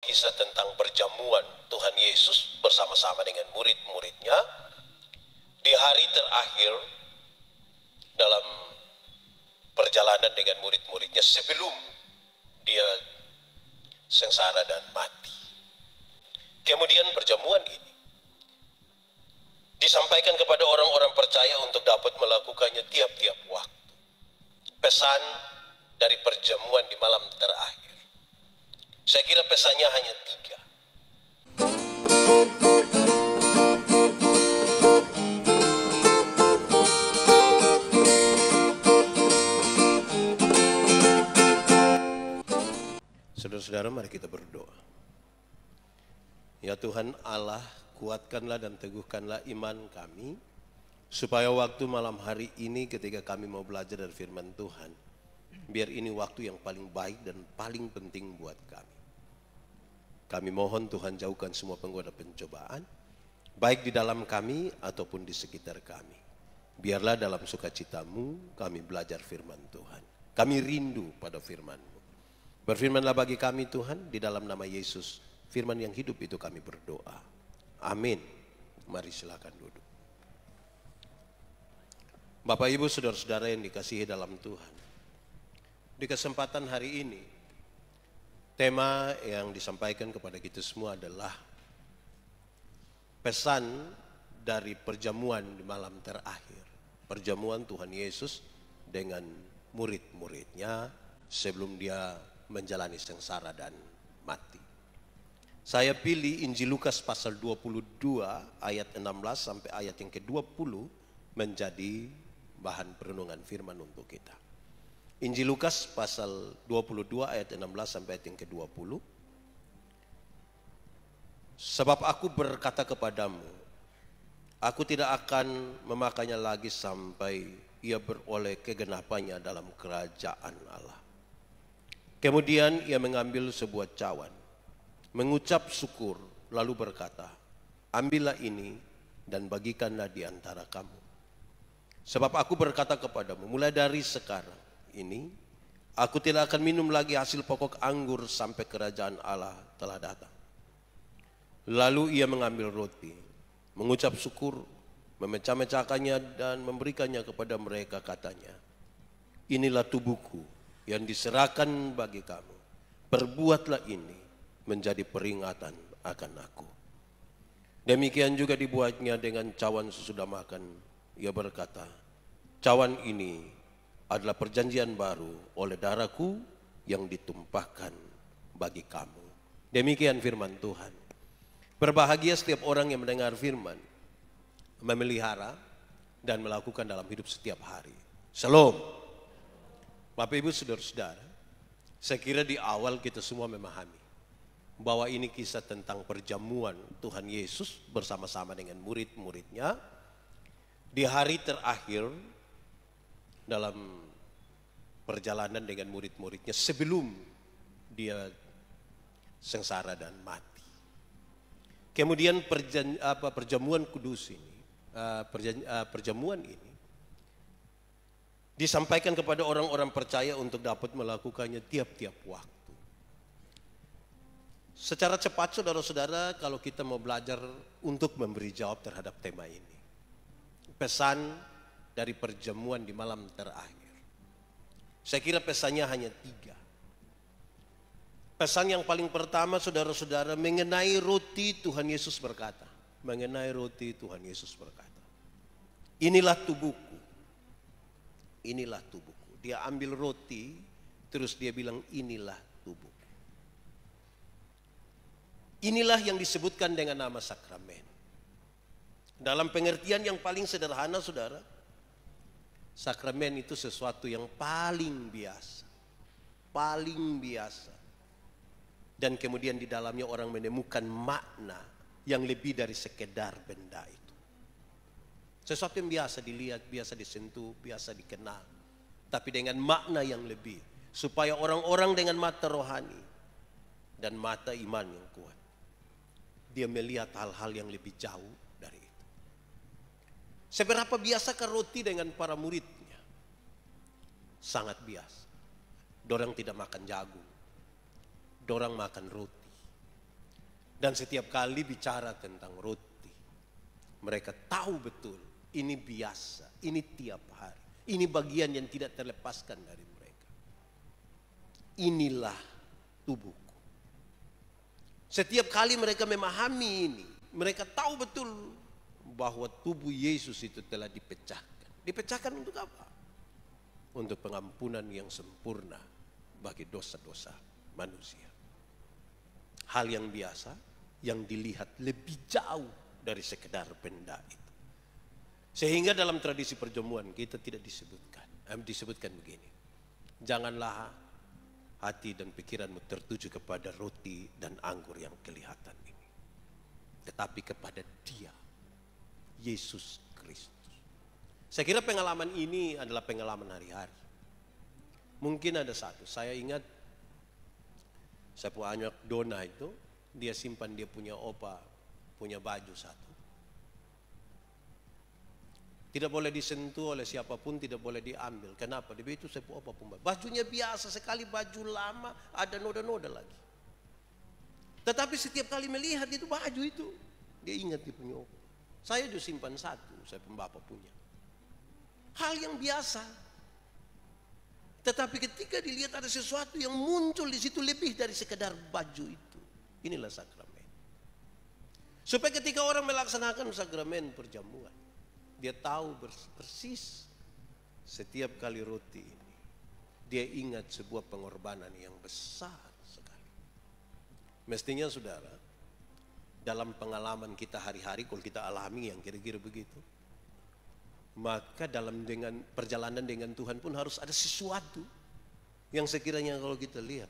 kisah tentang perjamuan Tuhan Yesus bersama-sama dengan murid-muridnya di hari terakhir dalam perjalanan dengan murid-muridnya sebelum dia sengsara dan mati. Kemudian perjamuan ini disampaikan kepada orang-orang percaya untuk dapat melakukannya tiap-tiap waktu. Pesan dari perjamuan di malam terakhir. Saya kira pesannya hanya 3. Saudara-saudara, mari kita berdoa. Ya Tuhan Allah, kuatkanlah dan teguhkanlah iman kami, supaya waktu malam hari ini ketika kami mau belajar dari firman Tuhan, biar ini waktu yang paling baik dan paling penting buat kami. Kami mohon Tuhan jauhkan semua penggoda pencobaan, baik di dalam kami ataupun di sekitar kami. Biarlah dalam sukacitamu kami belajar firman Tuhan. Kami rindu pada firman-Mu. Berfirmanlah bagi kami Tuhan, di dalam nama Yesus, firman yang hidup itu kami berdoa. Amin. Mari silakan duduk. Bapak Ibu saudara-saudara yang dikasihi dalam Tuhan. Di kesempatan hari ini, tema yang disampaikan kepada kita semua adalah pesan dari perjamuan di malam terakhir. Perjamuan Tuhan Yesus dengan murid-muridnya sebelum dia menjalani sengsara dan mati. Saya pilih Injil Lukas pasal 22 ayat 16 sampai ayat yang ke-20 menjadi bahan perenungan firman untuk kita. Injil Lukas pasal 22 ayat 16 sampai ayat yang ke-20. Sebab aku berkata kepadamu, aku tidak akan memakannya lagi sampai ia beroleh kegenapannya dalam kerajaan Allah. Kemudian ia mengambil sebuah cawan, mengucap syukur, lalu berkata, ambillah ini dan bagikanlah di antara kamu. Sebab aku berkata kepadamu, mulai dari sekarang ini, aku tidak akan minum lagi hasil pokok anggur sampai kerajaan Allah telah datang. Lalu ia mengambil roti, mengucap syukur, memecah-mecahkannya dan memberikannya kepada mereka, katanya, inilah tubuhku yang diserahkan bagi kamu. Perbuatlah ini menjadi peringatan akan aku. Demikian juga dibuatnya dengan cawan sesudah makan. Ia berkata, cawan ini adalah perjanjian baru oleh darahku yang ditumpahkan bagi kamu. Demikian firman Tuhan. Berbahagia setiap orang yang mendengar firman, memelihara dan melakukan dalam hidup setiap hari. Shalom. Bapak Ibu saudara-saudara, saya kira di awal kita semua memahami bahwa ini kisah tentang perjamuan Tuhan Yesus bersama-sama dengan murid-muridnya di hari terakhir dalam perjalanan dengan murid-muridnya sebelum dia sengsara dan mati. Kemudian perjamuan kudus ini, perjamuan ini disampaikan kepada orang-orang percaya untuk dapat melakukannya tiap-tiap waktu. Secara cepat saudara-saudara, kalau kita mau belajar untuk memberi jawab terhadap tema ini. Pesan dari perjamuan di malam terakhir. Saya kira pesannya hanya 3. Pesan yang paling pertama saudara-saudara mengenai roti Tuhan Yesus berkata. Mengenai roti Tuhan Yesus berkata. Inilah tubuhku. Inilah tubuhku. Dia ambil roti, terus dia bilang inilah tubuhku. Inilah yang disebutkan dengan nama sakramen. Dalam pengertian yang paling sederhana saudara, sakramen itu sesuatu yang paling biasa. Paling biasa. Dan kemudian di dalamnya orang menemukan makna yang lebih dari sekedar benda itu. Sesuatu yang biasa dilihat, biasa disentuh, biasa dikenal. Tapi dengan makna yang lebih. Supaya orang-orang dengan mata rohani dan mata iman yang kuat, dia melihat hal-hal yang lebih jauh dari itu. Seberapa biasakah roti dengan para muridnya? Sangat biasa. Dorang tidak makan jagung. Dorang makan roti. Dan setiap kali bicara tentang roti, mereka tahu betul ini biasa, ini tiap hari. Ini bagian yang tidak terlepaskan dari mereka. Inilah tubuhku. Setiap kali mereka memahami ini, mereka tahu betul bahwa tubuh Yesus itu telah dipecahkan. Dipecahkan untuk apa? Untuk pengampunan yang sempurna bagi dosa-dosa manusia. Hal yang biasa, yang dilihat lebih jauh dari sekedar benda itu. Sehingga dalam tradisi perjamuan kita tidak disebutkan begini. Janganlah hati dan pikiranmu tertuju kepada roti dan anggur yang kelihatan ini, tetapi kepada Dia, Yesus Kristus. Saya kira pengalaman ini adalah pengalaman hari-hari. Mungkin ada satu, saya ingat saya punya anak Dona itu, dia simpan dia punya opa, punya baju satu. Tidak boleh disentuh oleh siapapun, tidak boleh diambil. Kenapa? Dia itu saya punya opa pun. Bajunya biasa sekali, baju lama, ada noda-noda lagi. Tetapi setiap kali melihat itu baju itu, dia ingat dia punya opa. Saya juga simpan satu, saya pun bapak punya. Hal yang biasa. Tetapi ketika dilihat ada sesuatu yang muncul di situ lebih dari sekedar baju itu. Inilah sakramen. Supaya ketika orang melaksanakan sakramen perjamuan, dia tahu persis setiap kali roti ini, dia ingat sebuah pengorbanan yang besar sekali. Mestinya saudara, dalam pengalaman kita hari-hari, kalau kita alami yang kira-kira begitu, maka dalam perjalanan dengan Tuhan pun harus ada sesuatu yang sekiranya kalau kita lihat,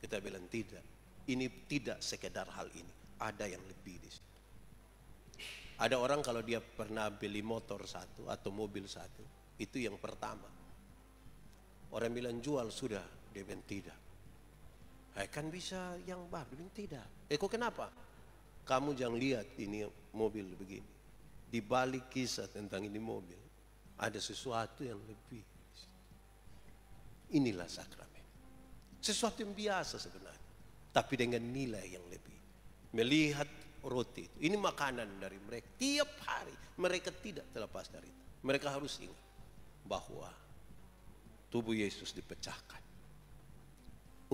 kita bilang tidak. Ini tidak sekedar hal ini, ada yang lebih di situ. Ada orang kalau dia pernah beli motor satu atau mobil satu, itu yang pertama. Orang bilang jual sudah, dia bilang tidak. Kan bisa yang baru, dia bilang tidak. Kok kenapa? Kamu jangan lihat ini mobil begini. Di balik kisah tentang ini mobil, ada sesuatu yang lebih. Inilah sakramen. Sesuatu yang biasa sebenarnya, tapi dengan nilai yang lebih. Melihat roti itu, ini makanan dari mereka. Tiap hari mereka tidak terlepas dari itu. Mereka harus ingat bahwa tubuh Yesus dipecahkan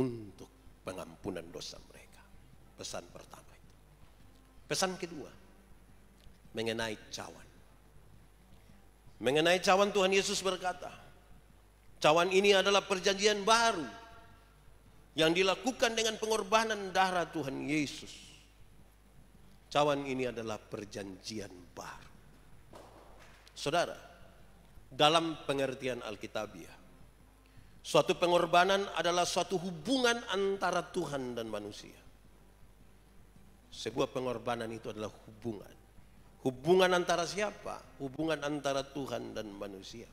untuk pengampunan dosa mereka. Pesan pertama itu. Pesan kedua, mengenai cawan. Mengenai cawan Tuhan Yesus berkata, cawan ini adalah perjanjian baru yang dilakukan dengan pengorbanan darah Tuhan Yesus. Cawan ini adalah perjanjian baru. Saudara, dalam pengertian Alkitabiah, suatu pengorbanan adalah suatu hubungan antara Tuhan dan manusia. Sebuah pengorbanan itu adalah hubungan. Hubungan antara siapa? Hubungan antara Tuhan dan manusia.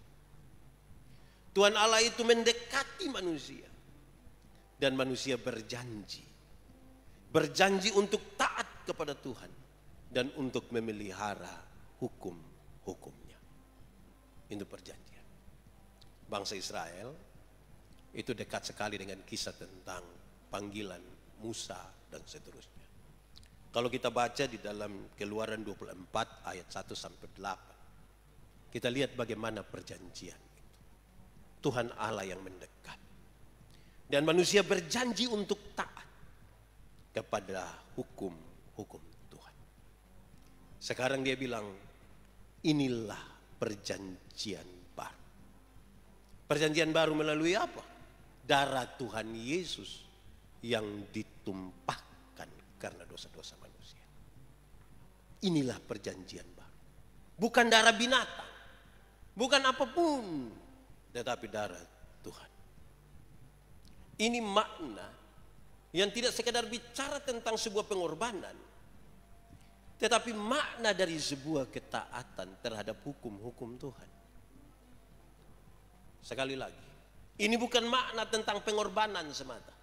Tuhan Allah itu mendekati manusia. Dan manusia berjanji. Berjanji untuk taat kepada Tuhan. Dan untuk memelihara hukum-hukumnya. Itu perjanjian. Bangsa Israel itu dekat sekali dengan kisah tentang panggilan Musa dan seterusnya. Kalau kita baca di dalam Keluaran 24 ayat 1 sampai 8. Kita lihat bagaimana perjanjian itu. Tuhan Allah yang mendekat. Dan manusia berjanji untuk taat kepada hukum-hukum Tuhan. Sekarang dia bilang, inilah perjanjian baru. Perjanjian baru melalui apa? Darah Tuhan Yesus yang ditumpahkan karena dosa-dosa manusia. Inilah perjanjian baru. Bukan darah binatang. Bukan apapun. Tetapi darah Tuhan. Ini makna yang tidak sekedar bicara tentang sebuah pengorbanan, tetapi makna dari sebuah ketaatan terhadap hukum-hukum Tuhan. Sekali lagi, ini bukan makna tentang pengorbanan semata,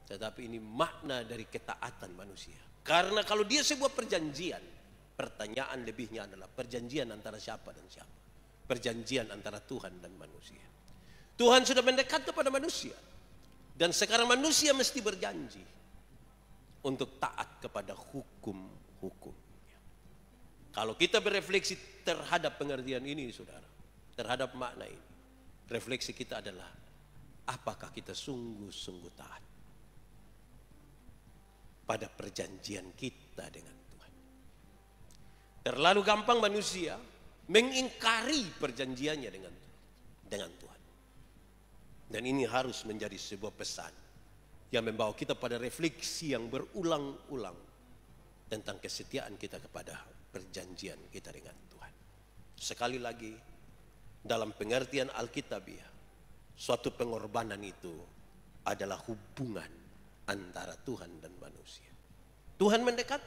tetapi ini makna dari ketaatan manusia. Karena kalau dia sebuah perjanjian, pertanyaan lebihnya adalah perjanjian antara siapa dan siapa? Perjanjian antara Tuhan dan manusia. Tuhan sudah mendekat kepada manusia. Dan sekarang manusia mesti berjanji untuk taat kepada hukum-hukumnya. Kalau kita berefleksi terhadap pengertian ini, saudara, terhadap makna ini, refleksi kita adalah apakah kita sungguh-sungguh taat pada perjanjian kita dengan Tuhan. Terlalu gampang manusia mengingkari perjanjiannya dengan Tuhan. Dan ini harus menjadi sebuah pesan yang membawa kita pada refleksi yang berulang-ulang tentang kesetiaan kita kepada perjanjian kita dengan Tuhan. Sekali lagi, dalam pengertian Alkitabiah, suatu pengorbanan itu adalah hubungan antara Tuhan dan manusia. Tuhan mendekat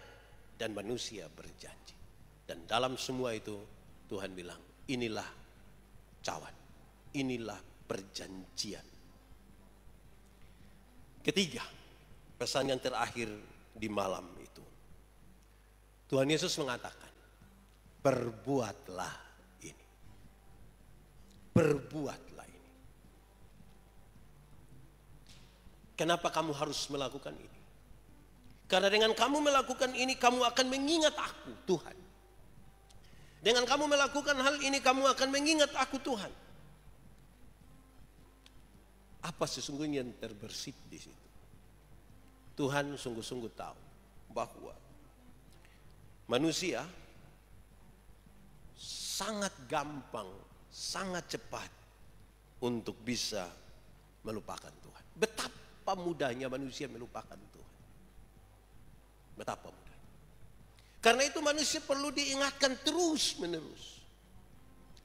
dan manusia berjanji. Dan dalam semua itu Tuhan bilang, inilah cawan, inilah perjanjian. Ketiga, pesan yang terakhir di malam itu. Tuhan Yesus mengatakan, perbuatlah ini. Perbuatlah ini. Kenapa kamu harus melakukan ini? Karena dengan kamu melakukan ini, kamu akan mengingat aku, Tuhan. Dengan kamu melakukan hal ini, kamu akan mengingat aku, Tuhan. Apa sesungguhnya yang terbersit di situ? Tuhan sungguh-sungguh tahu bahwa manusia sangat gampang, sangat cepat untuk bisa melupakan Tuhan. Betapa mudahnya manusia melupakan Tuhan. Betapa mudah. Karena itu manusia perlu diingatkan terus-menerus.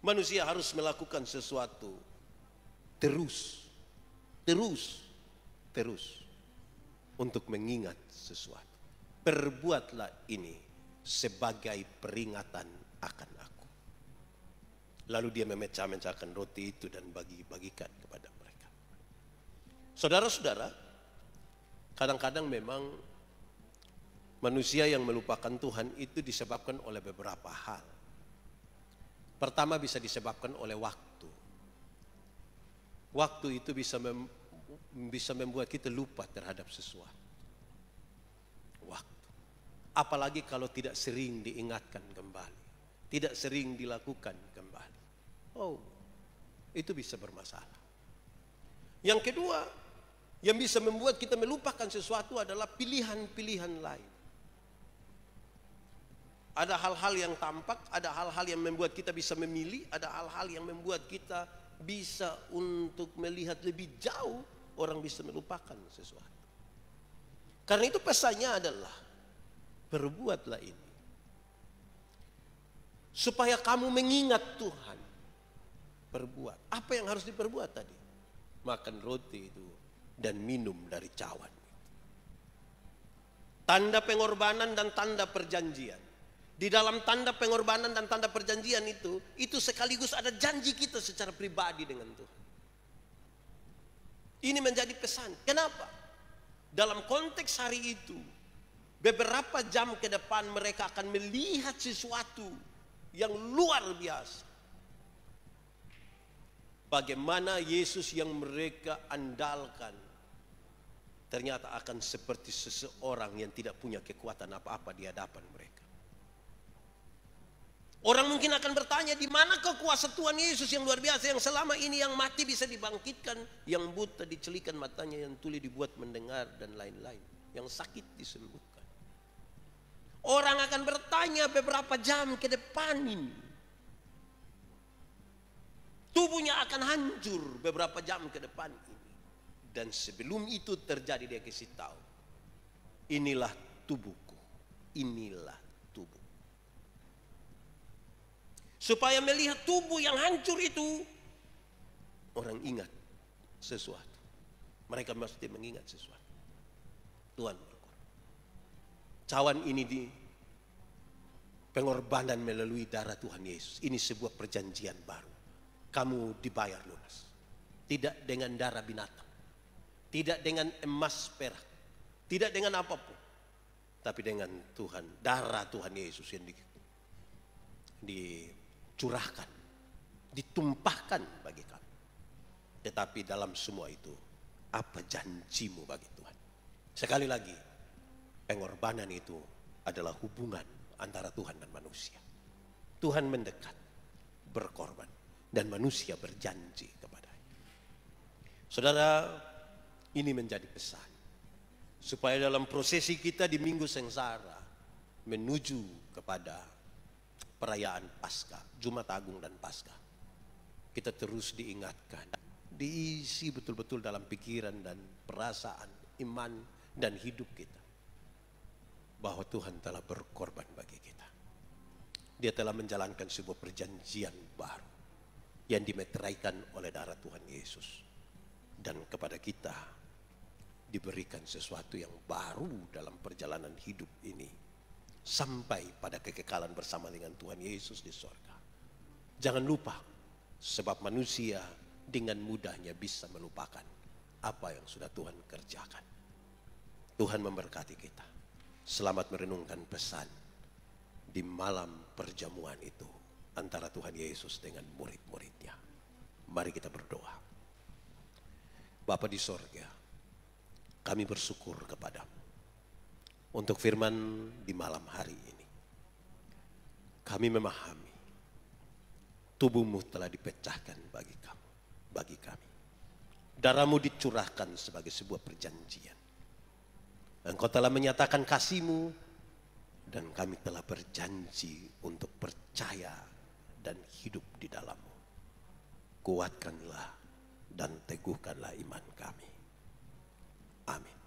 Manusia harus melakukan sesuatu terus untuk mengingat sesuatu. Perbuatlah ini sebagai peringatan akan aku. Lalu dia memecah-mecahkan roti itu dan bagi-bagikan kepada mereka. Saudara-saudara, kadang-kadang memang manusia yang melupakan Tuhan itu disebabkan oleh beberapa hal. Pertama, bisa disebabkan oleh waktu. Waktu itu bisa membuat kita lupa terhadap sesuatu. Waktu. Apalagi kalau tidak sering diingatkan kembali. Tidak sering dilakukan kembali. Oh, itu bisa bermasalah. Yang kedua, yang bisa membuat kita melupakan sesuatu adalah pilihan-pilihan lain. Ada hal-hal yang tampak, ada hal-hal yang membuat kita bisa memilih, ada hal-hal yang membuat kita bisa untuk melihat lebih jauh, orang bisa melupakan sesuatu. Karena itu pesannya adalah, perbuatlah ini. Supaya kamu mengingat Tuhan. Perbuat. Apa yang harus diperbuat tadi? Makan roti itu dan minum dari cawan. Tanda pengorbanan dan tanda perjanjian. Di dalam tanda pengorbanan dan tanda perjanjian itu sekaligus ada janji kita secara pribadi dengan Tuhan. Ini menjadi pesan. Kenapa? Dalam konteks hari itu, beberapa jam ke depan mereka akan melihat sesuatu yang luar biasa. Bagaimana Yesus yang mereka andalkan ternyata akan seperti seseorang yang tidak punya kekuatan apa-apa di hadapan mereka. Orang mungkin akan bertanya, di manakah kuasa Tuhan Yesus yang luar biasa, yang selama ini yang mati bisa dibangkitkan, yang buta dicelikan matanya, yang tuli dibuat mendengar, dan lain-lain, yang sakit disembuhkan. Orang akan bertanya beberapa jam ke depan ini. Tubuhnya akan hancur beberapa jam ke depan ini. Dan sebelum itu terjadi, dia kasih tahu, inilah tubuhku, inilah tubuh. Supaya melihat tubuh yang hancur itu, orang ingat sesuatu. Mereka mesti mengingat sesuatu. Tuhan berkorban. Cawan ini di pengorbanan melalui darah Tuhan Yesus. Ini sebuah perjanjian baru. Kamu dibayar lunas. Tidak dengan darah binatang. Tidak dengan emas perak. Tidak dengan apapun. Tapi dengan Tuhan, darah Tuhan Yesus yang dicurahkan, ditumpahkan bagi kamu. Tetapi dalam semua itu, apa janjimu bagi Tuhan? Sekali lagi, Pengorbanan itu adalah hubungan antara Tuhan dan manusia. Tuhan mendekat, berkorban, dan manusia berjanji kepadanya. Saudara, ini menjadi pesan. Supaya dalam prosesi kita di Minggu Sengsara, menuju kepada perayaan Paskah, Jumat Agung dan Paskah, kita terus diingatkan, diisi betul-betul dalam pikiran dan perasaan, iman dan hidup kita, bahwa Tuhan telah berkorban bagi kita. Dia telah menjalankan sebuah perjanjian baru yang dimeteraikan oleh darah Tuhan Yesus. Dan kepada kita diberikan sesuatu yang baru dalam perjalanan hidup ini, sampai pada kekekalan bersama dengan Tuhan Yesus di sorga. Jangan lupa, sebab manusia dengan mudahnya bisa melupakan apa yang sudah Tuhan kerjakan. Tuhan memberkati kita. Selamat merenungkan pesan di malam perjamuan itu antara Tuhan Yesus dengan murid-muridnya. Mari kita berdoa. Bapa di sorga, kami bersyukur kepadamu untuk firman di malam hari ini. Kami memahami tubuhmu telah dipecahkan bagi kamu, bagi kami. Darahmu dicurahkan sebagai sebuah perjanjian. Engkau telah menyatakan kasih-Mu dan kami telah berjanji untuk percaya dan hidup di dalam-Mu. Kuatkanlah dan teguhkanlah iman kami. Amin.